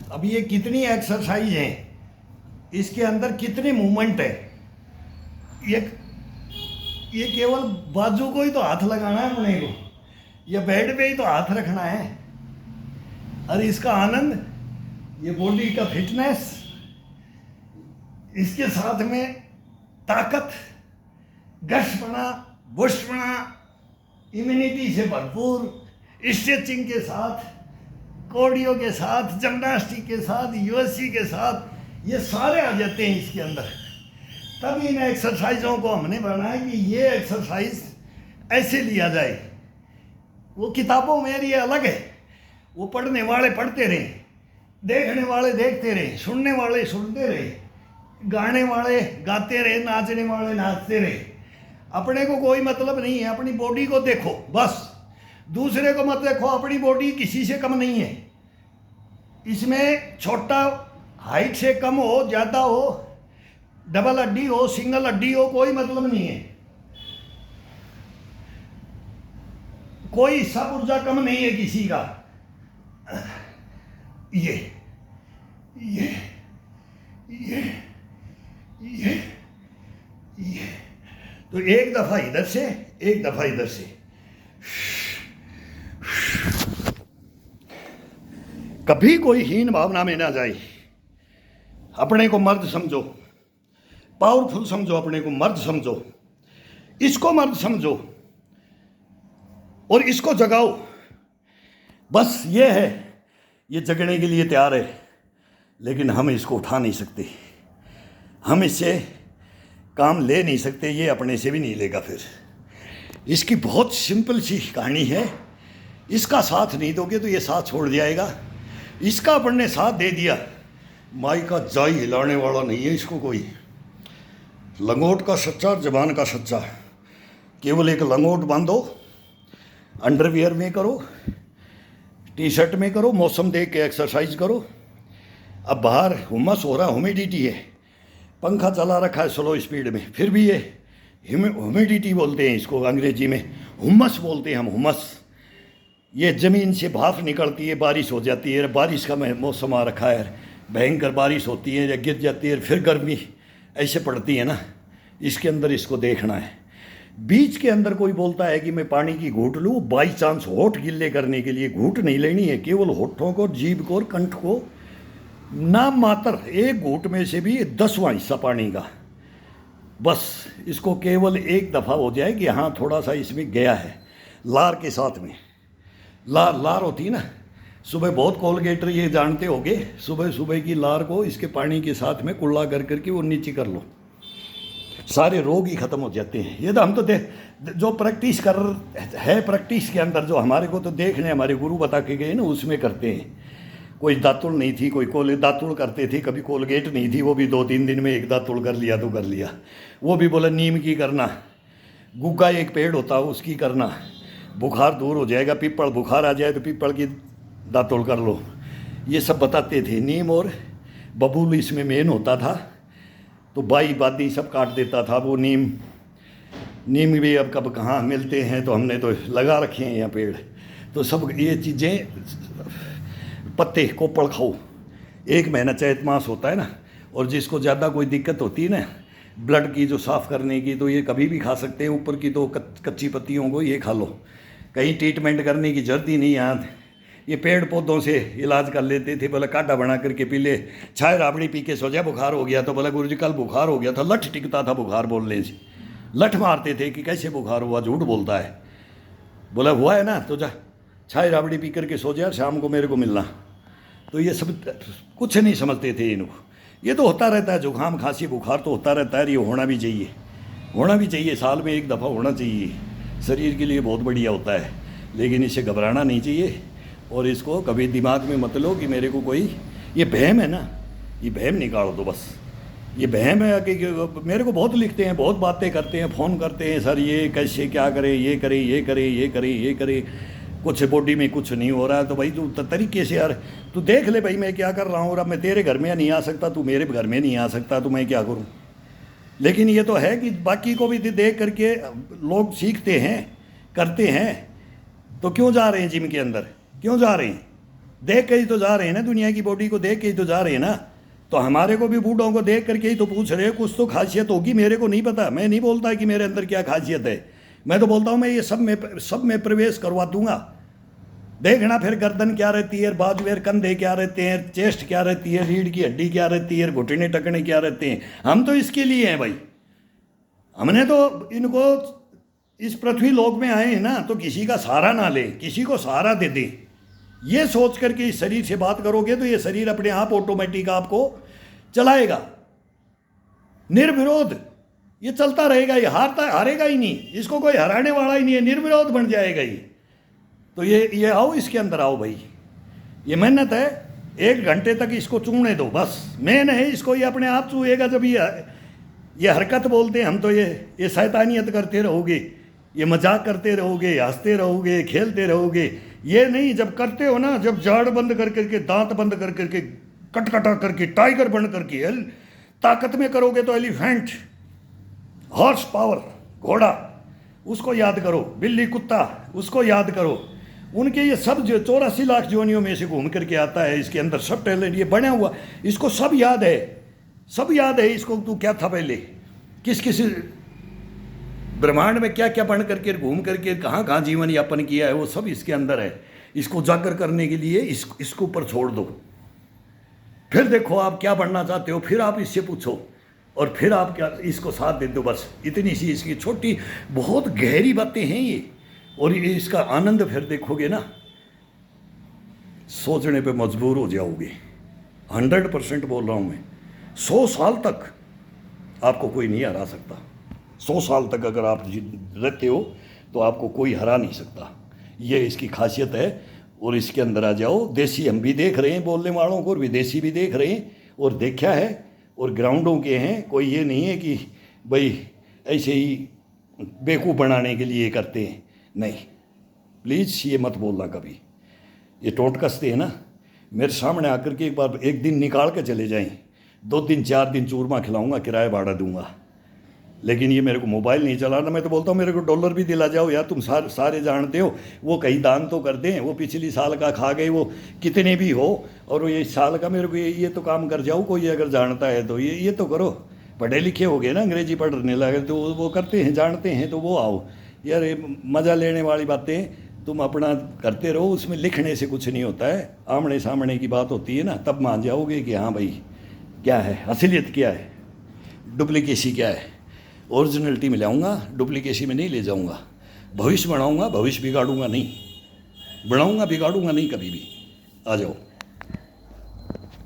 अब ये कितनी एक्सरसाइज है, इसके अंदर कितने मूवमेंट है। ये ये केवल बाजू को ही तो हाथ लगाना है अपने को, या बेड पे ही तो हाथ रखना है। और इसका आनंद, ये बॉडी का फिटनेस, इसके साथ में ताकत, गशपना, बुशपना, इम्यूनिटी से भरपूर, स्ट्रेचिंग के साथ, कार्डियो के साथ, जिम्नास्टिक के साथ, यूएससी के साथ, ये सारे आ जाते हैं इसके अंदर। तब इन एक्सरसाइजों को हमने बनाया कि ये एक्सरसाइज ऐसे लिया जाए। वो किताबों में ये अलग है, वो पढ़ने वाले पढ़ते रहे, देखने वाले देखते रहे, सुनने वाले सुनते रहे, गाने वाले गाते रहे, नाचने वाले नाचते रहे। अपने को कोई मतलब नहीं है, अपनी बॉडी को देखो बस, दूसरे को मत देखो। अपनी बॉडी किसी से कम नहीं है। इसमें छोटा हाइट से कम हो, ज़्यादा हो, डबल हड्डी हो, सिंगल हड्डी हो, कोई मतलब नहीं है। कोई हिस्सा पुर्जा कम नहीं है किसी का। ये ये ये ये ये तो एक दफा इधर से, एक दफा इधर से। कभी कोई हीन भावना में ना जाए। अपने को मर्द समझो, पावरफुल समझो, अपने को मर्द समझो, इसको मर्द समझो और इसको जगाओ। बस ये है, ये जगने के लिए तैयार है, लेकिन हम इसको उठा नहीं सकते, हम इससे काम ले नहीं सकते, ये अपने से भी नहीं लेगा। फिर इसकी बहुत सिंपल सी कहानी है। इसका साथ नहीं दोगे तो ये साथ छोड़ जाएगा। इसका अपन ने साथ दे दिया, माई का जाई हिलाने वाला नहीं है इसको कोई। लंगोट का सच्चा, जबान का सच्चा। केवल एक लंगोट बांधो, अंडरवियर में करो, टी शर्ट में करो, मौसम देख के एक्सरसाइज करो। अब बाहर हुमस हो रहा, ह्यूमिडिटी है, पंखा चला रखा है स्लो स्पीड में, फिर भी ये ह्यूमिडिटी बोलते हैं इसको, अंग्रेजी में हुमस बोलते हैं हम, हुमस। ये ज़मीन से भाप निकलती है, बारिश हो जाती है, बारिश का मौसम आ रखा है, भयंकर बारिश होती है या गिर जाती है, फिर गर्मी ऐसे पड़ती है ना। इसके अंदर इसको देखना है। बीच के अंदर कोई बोलता है कि मैं पानी की घूंट लूँ, बाई चांस होठ गिल्ले करने के लिए घूंट नहीं लेनी है, केवल होठों को, जीभ को और कंठ को नाम मात्र एक घूंट में से भी 10वां हिस्सा पानी का, बस इसको केवल एक दफ़ा हो जाए कि हाँ थोड़ा सा इसमें गया है। लार के साथ में लार होती है ना, सुबह बहुत कोलगेटर ये जानते होगे, सुबह सुबह की लार को इसके पानी के साथ में कुल्ला कर करके वो नीचे कर लो, सारे रोग ही ख़त्म हो जाते हैं। ये तो हम तो जो प्रैक्टिस कर है, प्रैक्टिस के अंदर जो हमारे को तो देखने हमारे गुरु बता के गए ना, उसमें करते हैं। कोई दातुल नहीं थी, कोई दातुल करते थे, कभी कोलगेट नहीं थी, वो भी 2-3 दिन में एक दातुल कर लिया तो कर लिया। वो भी बोला नीम की करना, गुग्गा एक पेड़ होता है उसकी करना, बुखार दूर हो जाएगा। पीपल बुखार आ जाए तो पीपल की दातुल कर लो, ये सब बताते थे। नीम और बबूल इसमें मेन होता था, तो बाई बादी सब काट देता था वो नीम भी अब कब कहाँ मिलते हैं, तो हमने तो लगा रखे हैं यहाँ पेड़। तो सब ये चीज़ें, पत्ते कोपड़ खाओ, 1 महीना चैत मास होता है ना, और जिसको ज़्यादा कोई दिक्कत होती है ना ब्लड की, जो साफ़ करने की, तो ये कभी भी खा सकते हैं। ऊपर की तो कच्ची पत्तियों को ये खा लो, कहीं ट्रीटमेंट करने की जरूरत ही नहीं। यहाँ ये पेड़ पौधों से इलाज कर लेते थे। बोला काढ़ा बना करके पी ले, चाय राबड़ी पी के सो जा, बुखार हो गया तो बोला गुरु जी कल बुखार हो गया था, लठ टिकता था बुखार बोलने से, लठ मारते थे कि कैसे बुखार हुआ, झूठ बोलता है। बोला हुआ है ना तो जा चाय राबड़ी पी करके सो जा, शाम को मेरे को मिलना। तो ये सब कुछ नहीं समझते थे इनको। ये तो होता रहता है, जुकाम खांसी बुखार तो होता रहता है, ये होना भी चाहिए, होना भी चाहिए, साल में एक दफ़ा होना चाहिए, शरीर के लिए बहुत बढ़िया होता है। लेकिन इसे घबराना नहीं चाहिए, और इसको कभी दिमाग में मत लो कि मेरे को कोई ये वहम है ना, ये वहम निकाल दो बस। ये वहम है कि मेरे को बहुत लिखते हैं, बहुत बातें करते हैं, फ़ोन करते हैं, सर ये कैसे क्या करें, ये करें ये करें ये करें ये करें, कुछ बॉडी में कुछ नहीं हो रहा है। तो भाई तू तरीके से यार तू देख ले भाई मैं क्या कर रहा हूँ, और अब मैं तेरे घर में नहीं आ सकता, तू मेरे घर में नहीं आ सकता, तो मैं क्या करूँ। लेकिन ये तो है कि बाकी को भी देख करके लोग सीखते हैं, करते हैं। तो क्यों जा रहे हैं जिम के अंदर, क्यों जा रहे हैं? देख के ही तो जा रहे हैं ना, दुनिया की बॉडी को देख के ही तो जा रहे हैं ना। तो हमारे को भी बूढ़ों को देख करके ही तो पूछ रहे हैं, कुछ तो खासियत होगी, मेरे को नहीं पता। मैं नहीं बोलता कि मेरे अंदर क्या खासियत है, मैं तो बोलता हूँ मैं ये सब में प्रवेश करवा दूंगा। देखना फिर गर्दन क्या रहती है, बाजू कंधे क्या रहते हैं, चेस्ट क्या रहती है, रीढ़ की हड्डी क्या रहती है, घुटने टकने क्या रहते हैं। हम तो इसके लिए हैं भाई। हमने तो इनको इस पृथ्वी लोक में आए हैं ना, तो किसी का सहारा ना ले, किसी को सहारा दे दे, ये सोच करके इस शरीर से बात करोगे तो ये शरीर अपने आप ऑटोमेटिक आपको चलाएगा, निर्विरोध ये चलता रहेगा। ये हारेगा ही नहीं, इसको कोई हराने वाला ही नहीं है, निर्विरोध बन जाएगा ये। तो ये आओ, इसके अंदर आओ भाई। ये मेहनत है, 1 घंटे तक इसको चूने दो, बस मेन है। इसको ये अपने आप चूहेगा। जब ये हरकत बोलते हैं हम, तो ये शैतानियत करते रहोगे, ये मजाक करते रहोगे, हंसते रहोगे, खेलते रहोगे। ये नहीं, जब करते हो ना, जब जाड़ बंद कर करके, दांत बंद कर करके, कटकटा करके, टाइगर बन करके ताकत में करोगे तो एलिफेंट, हॉर्स पावर, घोड़ा, उसको याद करो, बिल्ली, कुत्ता, उसको याद करो। उनके ये सब जो 84 लाख जोनियों में से घूम करके आता है, इसके अंदर सब टैलेंट ये बना हुआ, इसको सब याद है, सब याद है इसको। तू क्या था पहले, किस ब्रह्मांड में क्या क्या बन करके, घूम करके, कहाँ कहाँ जीवन यापन किया है, वो सब इसके अंदर है। इसको जागर करने के लिए इसको ऊपर छोड़ दो। फिर देखो आप क्या बनना चाहते हो, फिर आप इससे पूछो, और फिर आप क्या इसको साथ दे दो। बस इतनी सी इसकी छोटी, बहुत गहरी बातें हैं ये। और ये इसका आनंद फिर देखोगे ना, सोचने पे मजबूर हो जाओगे। 100% बोल रहा हूँ मैं। 100 साल तक आपको कोई नहीं हरा सकता। 100 साल तक अगर आप रहते हो तो आपको कोई हरा नहीं सकता। ये इसकी खासियत है। और इसके अंदर आ जाओ। देसी हम भी देख रहे हैं बोलने वालों को, और विदेशी भी देख रहे हैं, और देखा है, और ग्राउंडों के हैं। कोई ये नहीं है कि भाई ऐसे ही बेवकूफ़ बनाने के लिए करते हैं, नहीं। प्लीज़ ये मत बोलना कभी। ये टोंट कसते हैं ना, मेरे सामने आकर के एक दिन निकाल के चले जाएं, 2 दिन 4 दिन चूरमा खिलाऊंगा, किराया भाड़ा दूंगा। लेकिन ये मेरे को मोबाइल नहीं चलाना। मैं तो बोलता हूँ मेरे को डॉलर भी दिला जाओ यार, तुम सारे जानते हो। वो कहीं दान तो कर दें, वो पिछली साल का खा गए, वो कितने भी हो, और वो ये साल का मेरे को ये तो काम कर जाओ। कोई अगर जानता है तो ये तो करो। पढ़े लिखे हो गए ना, अंग्रेजी पढ़ने लगे तो वो करते हैं, जानते हैं, तो वो आओ यार। ये मज़ा लेने वाली बातें तुम अपना करते रहो, उसमें लिखने से कुछ नहीं होता है। आमने सामने की बात होती है ना, तब मान जाओगे कि हाँ भाई क्या है, असलियत क्या है, डुप्लीकेसी क्या है। ओरिजिनलिटी में लाऊंगा, डुप्लीकेसी में नहीं ले जाऊंगा। भविष्य बनाऊंगा, भविष्य बिगाड़ूंगा नहीं, बनाऊंगा बिगाड़ूंगा नहीं कभी भी। आ जाओ।